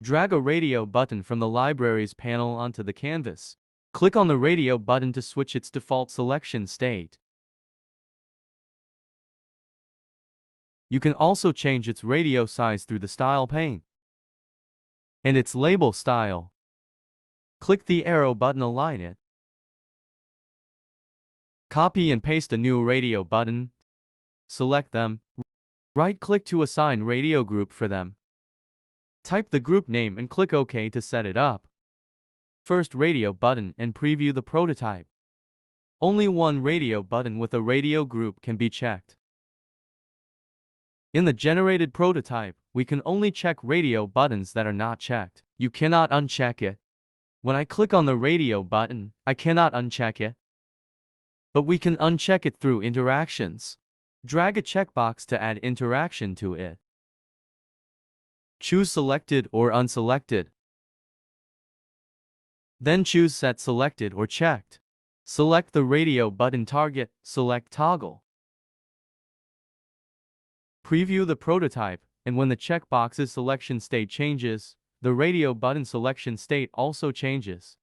Drag a radio button from the libraries panel onto the canvas. Click on the radio button to switch its default selection state. You can also change its radio size through the style pane and its label style. Click the arrow button, align it. Copy and paste a new radio button. Select them. Right-click to assign radio group for them. Type the group name and click OK to set it up. First radio button and preview the prototype. Only one radio button with a radio group can be checked. In the generated prototype, we can only check radio buttons that are not checked. You cannot uncheck it. When I click on the radio button, I cannot uncheck it. But we can uncheck it through interactions. Drag a checkbox to add interaction to it. Choose selected or unselected. Then choose set selected or checked. Select the radio button target, select toggle. Preview the prototype, and when the checkbox's selection state changes, the radio button selection state also changes.